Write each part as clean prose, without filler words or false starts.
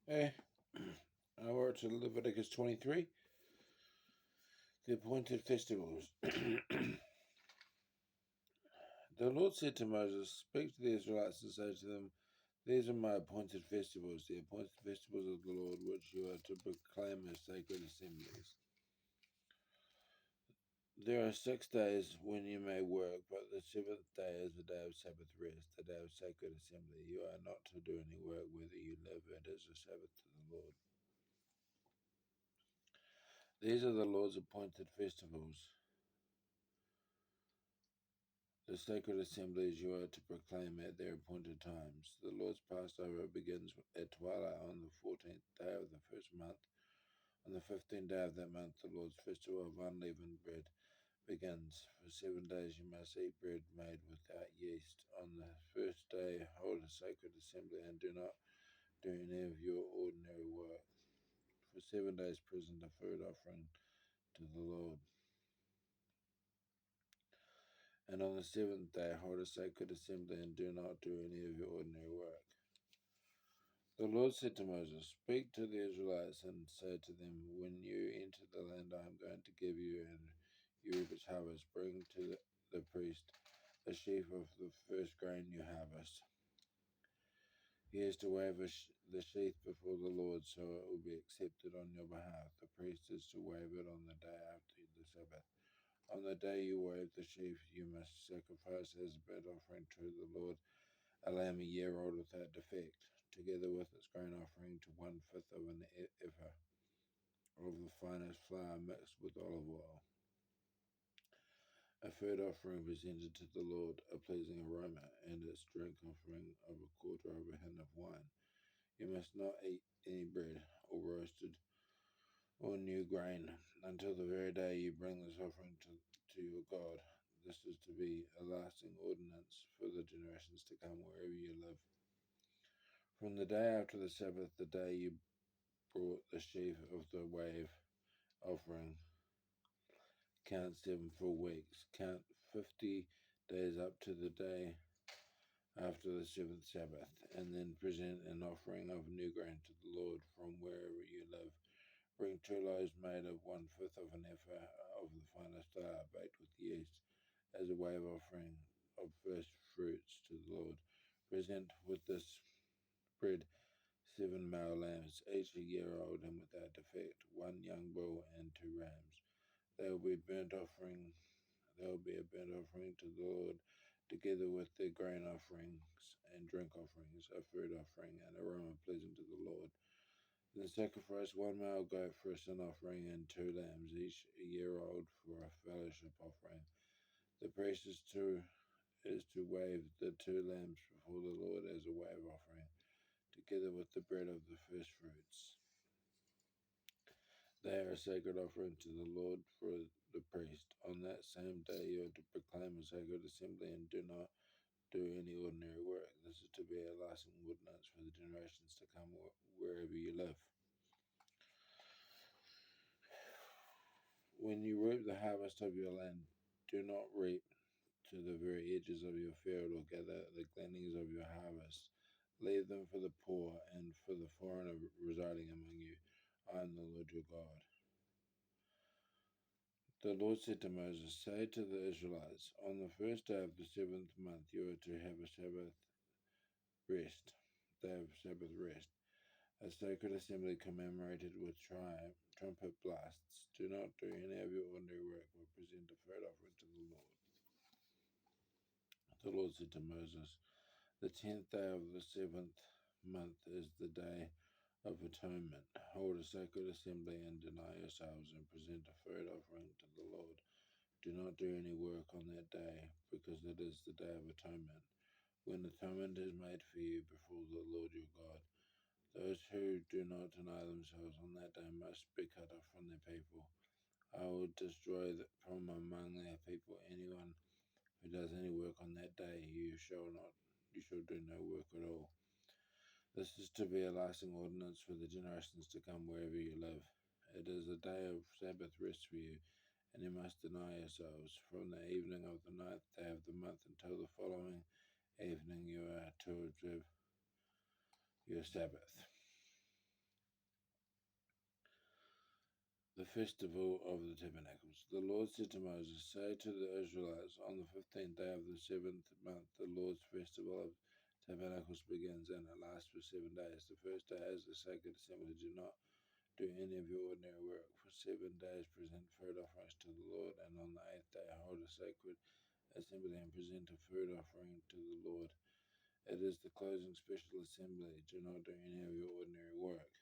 Hey, we're to Leviticus 23, the appointed festivals. The Lord said to Moses, "Speak to the Israelites and say to them, these are my appointed festivals, the appointed festivals of the Lord, which you are to proclaim as sacred assemblies. There are 6 days when you may work, but the seventh day is the day of Sabbath rest, the day of sacred assembly. You are not to do any work, whether you live. It is a Sabbath to the Lord. These are the Lord's appointed festivals, the sacred assemblies you are to proclaim at their appointed times. The Lord's Passover begins at twilight on the 14th day of the first month. On the 15th day of that month, the Lord's festival of unleavened bread begins. For 7 days you must eat bread made without yeast. On the first day, hold a sacred assembly and do not do any of your ordinary work. For 7 days, present a food offering to the Lord. And on the seventh day, hold a sacred assembly and do not do any of your ordinary work. The Lord said to Moses, "Speak to the Israelites and say to them, when you enter the land I am going to give you and you reap its harvest, bring to the priest a sheaf of the first grain you harvest. He is to wave the sheaf before the Lord, so it will be accepted on your behalf. The priest is to wave it on the day after the Sabbath. On the day you wave the sheaf, you must sacrifice as a burnt offering to the Lord a lamb a year old without defect, together with its grain offering to 1/5 of an ephah of the finest flour mixed with olive oil. A food offering presented to the Lord, a pleasing aroma, and its drink offering of a quarter of a hin of wine. You must not eat any bread, or roasted, or new grain, until the very day you bring this offering to your God. This is to be a lasting ordinance for the generations to come wherever you live. From the day after the Sabbath, the day you brought the sheaf of the wave offering, count 7 full weeks. Count 50 days up to the day after the seventh Sabbath, and then present an offering of new grain to the Lord from wherever you live. Bring 2 loaves made of 1/5 of an ephah of the finest flour baked with yeast as a wave offering of first fruits to the Lord. Present with this bread 7 male lambs, each a year old and without defect, 1 young bull and 2 rams. They will be burnt offering. They will be a burnt offering to the Lord, together with their grain offerings and drink offerings, a food offering, and aroma pleasing to the Lord. Then sacrifice 1 male goat for a sin offering and 2 lambs, each a year old, for a fellowship offering. The priest is to wave the 2 lambs before the Lord as a wave offering, together with the bread of the first fruits. They are a sacred offering to the Lord for the priest. On that same day you are to proclaim a sacred assembly and do not do any ordinary work. This is to be a lasting ordinance for the generations to come wherever you live. When you reap the harvest of your land, do not reap to the very edges of your field or gather the gleanings of your harvest. Leave them for the poor and for the foreigner residing among you. I am the Lord your God. The Lord said to Moses, "Say to the Israelites, on the first day of the seventh month you are to have a Sabbath rest, day of Sabbath rest, a sacred assembly commemorated with trumpet blasts. Do not do any of your ordinary work, but present a food offering to the Lord." The Lord said to Moses, "The 10th day of the seventh month is the day of atonement. Hold a sacred assembly and deny yourselves and present a food offering to the Lord. Do not do any work on that day, because it is the day of atonement, when atonement is made for you before the Lord your God. Those who do not deny themselves on that day must be cut off from their people. I will destroy from among their people anyone who does any work on that day. You shall do no work at all. This is to be a lasting ordinance for the generations to come wherever you live. It is a day of Sabbath rest for you, and you must deny yourselves. From the evening of the 9th day of the month until the following evening you are to observe your Sabbath. festival of the tabernacles. The Lord said to Moses, say to the Israelites, on the 15th day of the 7th month, the Lord's festival of tabernacles begins, and it lasts for 7 days. The first day is the sacred assembly. Do not do any of your ordinary work. For 7 days present food offerings to the Lord, and on the 8th day hold a sacred assembly and present a food offering to the Lord. It is the closing special assembly. Do not do any of your ordinary work.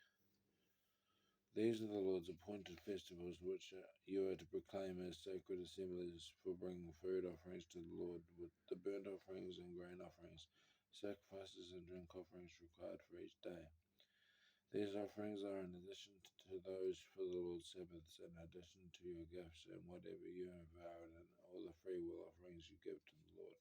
These are the Lord's appointed festivals, which you are to proclaim as sacred assemblies for bringing food offerings to the Lord, with the burnt offerings and grain offerings, sacrifices and drink offerings required for each day. These offerings are in addition to those for the Lord's Sabbaths, in addition to your gifts and whatever you have vowed, and all the freewill offerings you give to the Lord.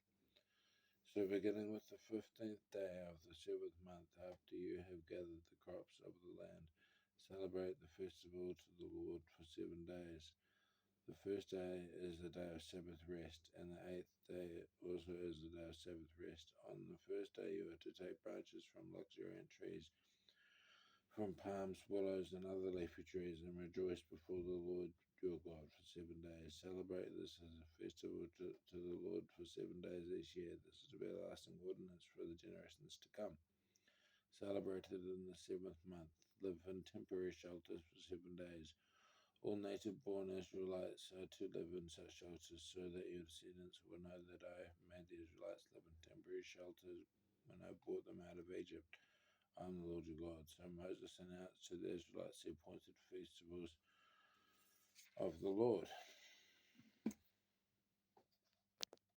So beginning with the 15th day of the 7th month, after you have gathered the crops of the land, celebrate the festival to the Lord for 7 days. The first day is the day of Sabbath rest, and the 8th day also is the day of Sabbath rest. On the first day you are to take branches from luxuriant trees, from palms, willows, and other leafy trees, and rejoice before the Lord your God for 7 days. Celebrate this as a festival to the Lord for 7 days each year. This is to be a lasting ordinance for the generations to come. Celebrated in the 7th month. Live in temporary shelters for 7 days. All native-born Israelites are to live in such shelters, so that your descendants will know that I made the Israelites live in temporary shelters when I brought them out of Egypt. I am the Lord your God. So Moses announced to the Israelites the appointed festivals of the Lord.